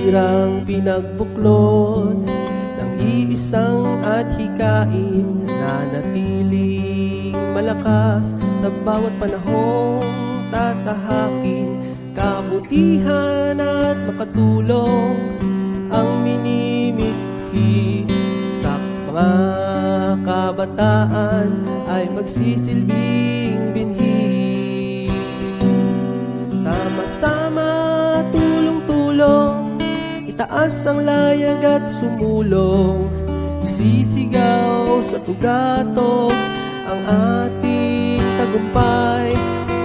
patirang pinagbuklod ng iisang at hikain na nanatiling malakas sa bawat panahong tatahakin. Kabutihan at makatulong ang minimithi sa mga kabataan ay magsisilbing binhi. Sama-sama, tulong-tulong, itaas ang layag at sumulong, isisigaw sa tugatog ang ating tagumpay.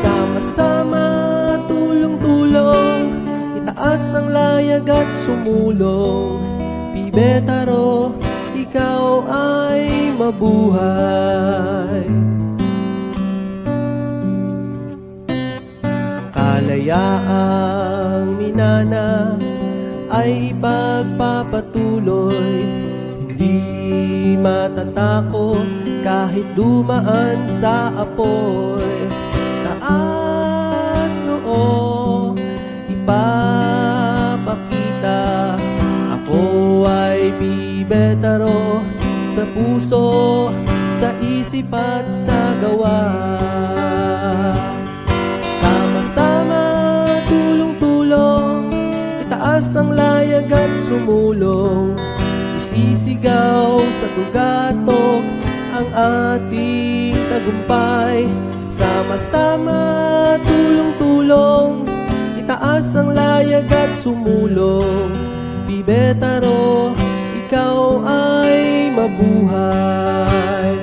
Sama-sama, tulong-tulong, itaas ang layag at sumulong, Pibetaro, ikaw ay mabuhay. Kalayaang minana ay ipagpapatuloy, hindi matatakot kahit dumaan sa apoy. Taas noo, ipapakita, ako ay Pibetaro, sa puso, sa isip at sa gawa. Sama-sama, tulong-tulong, itaas ang layag at sumulong, isisigaw sa tugatok ang ating tagumpay. Sama-sama, tulong-tulong, itaas ang layag at sumulong, Pibetaro, ikaw ay mabuhay.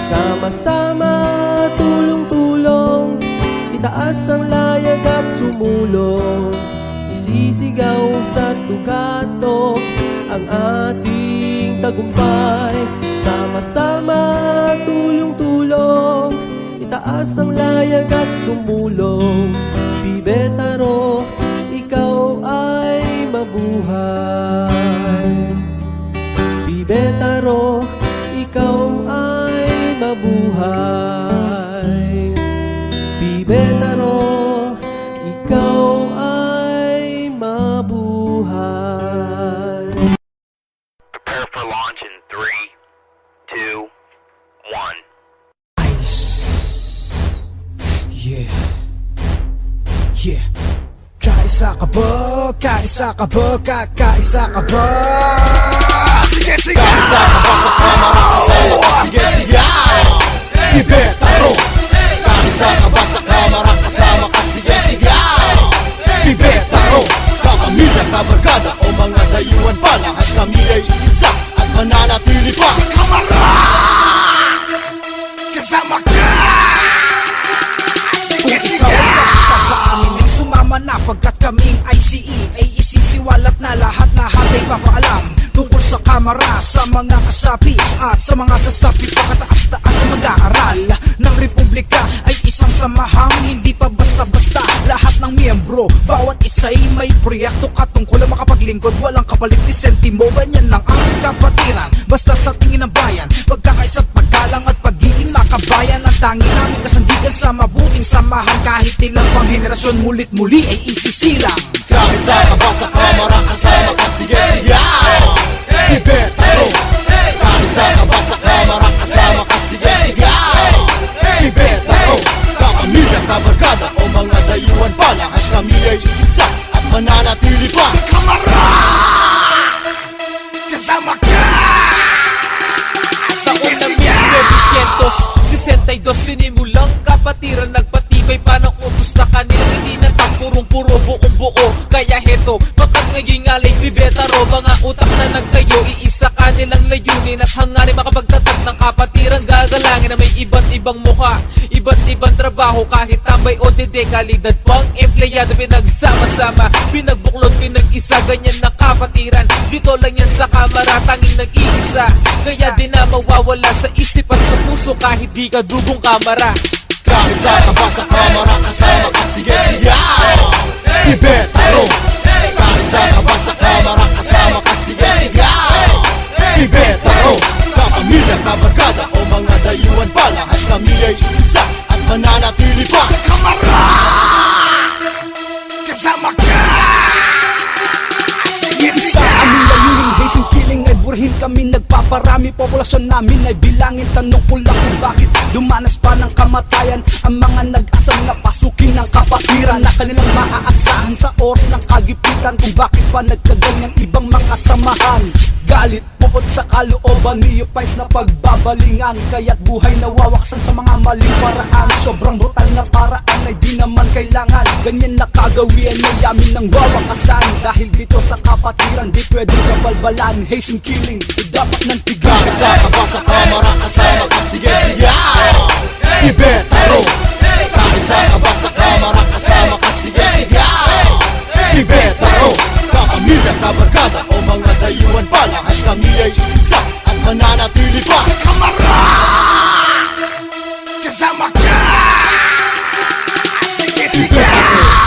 Sama-sama, tulong-tulong, itaas ang layag at sumulong, isisigaw sa tugatok ang ating tagumpay. Sama-sama, tulong-tulong, itaas ang layag at sumulong, Pibetaro, ikaw ay mabuhay. Pibetaro, ikaw ay mabuhay. Pibetaro, ikaw ay mabuhay. Prepare for launch in 3, 2, 1. Yeah. Yeah. Kaisa ka ba? Kaisa ka ba? Kaisa ka ba? Sige, sige! Kaisa ka ba sa kamera kasama ka? Sige, sige! Pibetaro! Kaisa ka ba sa kamera kasama ka? Sige, sige! Pibetaro! Kapamilya, kabarkada o mga dayuhan pa, lahat kami ay isa at mananatili pa sa kamera! Kasama ka! Sige, sige! Isa sa amin ay sumama na pagkat kaming ICE ay isisiwalat na lahat ay papaalam tungkol sa kamera, sa mga kasapi at sa mga sasapi. Pakataas-taas sa mag-aaral ng Republika ay isang samahang hindi pa basta-basta. Lahat ng miyembro, bawat isa'y may proyekto katungkol ang makapaglingkod. Walang kapalit ni sentimo, ganyan lang ang kapatiran. Basta sa tingin ng bayan, pagkakaisa't paggalang at pagiging makabayan ang tanging naming kasandigan sa mabuting samahan. Kahit ilang pang henerasyon mulit-muli ay isisilang. Kaisa ka ba sa kamera kasama ka? Sige, sige! Pibetaro! Kaisa ka ba sa kamera kasama ka? Sige, sige! Pibetaro! Kapamilya, kabarkada o mga dayuhan pa, lahat kami ay isa at mananatili pa sa kamera! Kasama ka! Sa unang 1962, sinimulang kapatiran, nagpatibay pa ng utos na kanilang hindi natagpurong-puro buong-buo. Kaya heto, makat ngayong alay Pibetaro, mga utak na nagtayo, iisa kanilang layunin at hangarin makapagtatag ng kapatiran. Gagalangin na may iba't ibang mukha, iba't ibang trabaho, kahit tambay o dede, kalidad pang empleyado, pinagsama-sama, pinagbuklod, pinag-isa, ganyan na kapatiran. Dito lang yan sa kamera, tanging nag-iisa, kaya di na mawawala sa isip at sa puso kahit di ka dugong kamera. Kaisa ka ba sa kamera kasama ka? Sige, sige! Pibetaro! Kaisa ka ba sa kamera kasama ka? Sige, sige! Pibetaro! Kapamilya, kabarkada o mga dayuhan pa, lahat kami ay isa at mananatili pa sa kamera! Kasama ka! sabihin kami nagpaparami. Populasyon namin ay bilangin. Tanong ko lang kung bakit dumanas pa ng kamatayan ang mga nag-asang na pasukin ng kapatiran na kanilang maaasahan sa oras ng kagipitan. Kung bakit pa nagkaganyang ibang mga samahan. Galit, pupot sa kalooban, neophytes na pagbabalingan. Kaya't buhay nawawaksan sa mga maling paraan. Sobrang brutal na paraan ay di naman kailangan. Ganyan na kagawian na yamin ng wawakasan. Dahil dito sa kapatiran di pwedeng kabalbalan. Hazing killing, dapat ng tigasan. Kakasa ka ba sa kamara kasama ka? Sige, sige Ibetaro. Kakasa ka ba sa kamara kasama ka? Sige, sige Ibetaro. Kapamilya, kabarkada o mga dayuhan pa, lahat kami ay isa at mananatili pa sa kamara. Kasama ka. Sige, sige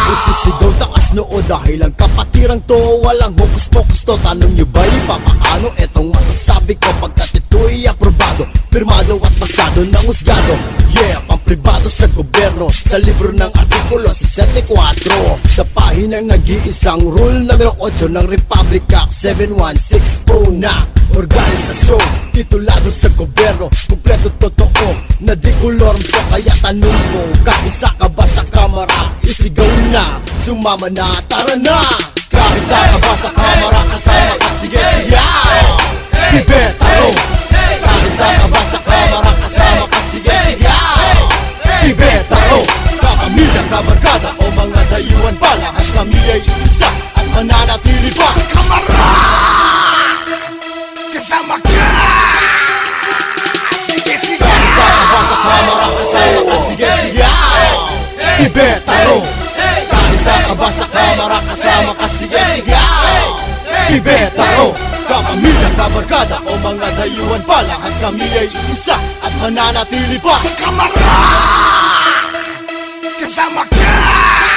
Usisigaw taas noo dahil ang kapatirang to walang hokus-pokus to. Tanong nyo ba papaano? Etong masasabi ko pagkat ito'y aprobado, pirmado at pasado ng husgado. Yeah, pampribado sa gobyerno, sa libro ng artikulo 64, sa pahinang nag-iisang rule numero 8 ng Republic Act 7160 na organisasyon titulado sa gobyerno, kumpleto totoo na di kulorm to. Kaya tanong mo, kaisa ka ba sa kamara? Isigaw na, sumama na, tara na. Kaisa ka ba sa kamara? Kasama ka, sige, sige Ibetaro. Kaisa ka ba sa kamara? Kasama ka, sige, sige Ibetaro. Kapamilya, kabarkada o mga dayuhan pa, lahat kami ay isa at mananatili pa sa kamara. Kasama ka. Sige, sige Kaisa ka ba sa kamara? Kasama ka, sige, sige Ibetaro. Kaisa ka ba sa kamara? Kasama ka, sige, sige Ibetaro. Kapamilya, kabarkada o mga dayuhan pa, lahat kami ay isa at mananatili pa sa kamara. Kasama ka.